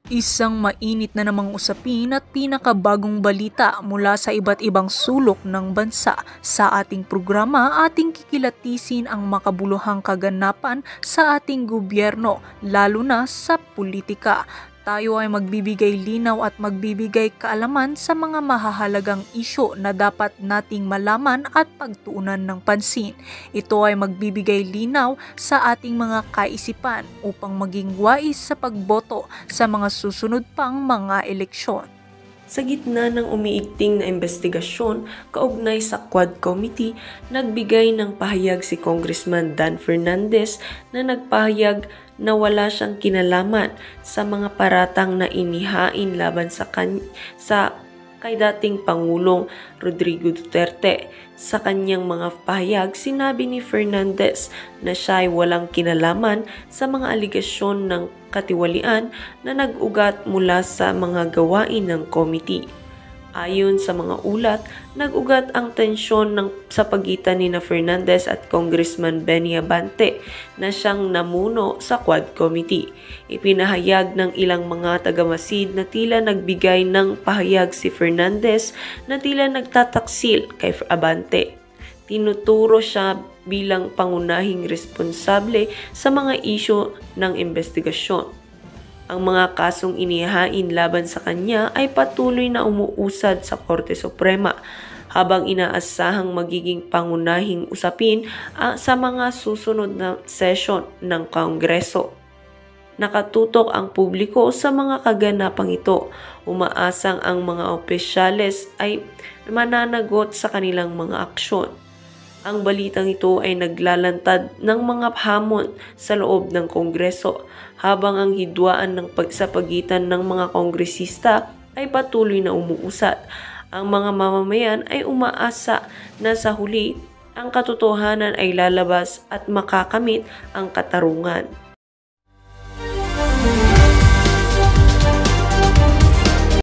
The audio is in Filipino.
Isang mainit na namang usapin at pinakabagong balita mula sa iba't ibang sulok ng bansa. Sa ating programa, ating kikilatisin ang makabuluhang kaganapan sa ating gobyerno, lalo na sa politika. Tayo ay magbibigay linaw at magbibigay kaalaman sa mga mahahalagang isyu na dapat nating malaman at pagtuunan ng pansin. Ito ay magbibigay linaw sa ating mga kaisipan upang maging wais sa pagboto sa mga susunod pang mga eleksyon. Sa gitna ng umiigting na investigasyon kaugnay sa Quad Committee, nagbigay ng pahayag si Congressman Dan Fernandez na nagpahayag na wala siyang kinalaman sa mga paratang na inihain laban sa kay dating Pangulong Rodrigo Duterte. Sa kanyang mga pahayag, sinabi ni Fernandez na siya ay walang kinalaman sa mga aligasyon ng katiwalian na nag-ugat mula sa mga gawain ng committee. Ayon sa mga ulat, nag-ugat ang tensyon sa pagitan ni Fernandez at Congressman Benny Abante na siyang namuno sa Quad Committee. Ipinahayag ng ilang mga tagamasid na tila nagbigay ng pahayag si Fernandez na tila nagtataksil kay Abante. Tinuturo siya bilang pangunahing responsable sa mga isyu ng investigasyon. Ang mga kasong inihain laban sa kanya ay patuloy na umuusad sa Korte Suprema habang inaasahang magiging pangunahing usapin sa mga susunod na sesyon ng Kongreso. Nakatutok ang publiko sa mga kaganapang ito. Umaasang ang mga opisyales ay mananagot sa kanilang mga aksyon. Ang balitang ito ay naglalantad ng mga hamon sa loob ng Kongreso habang ang hidwaan sa pagitan ng mga kongresista ay patuloy na umuusad. Ang mga mamamayan ay umaasa na sa huli ang katotohanan ay lalabas at makakamit ang katarungan.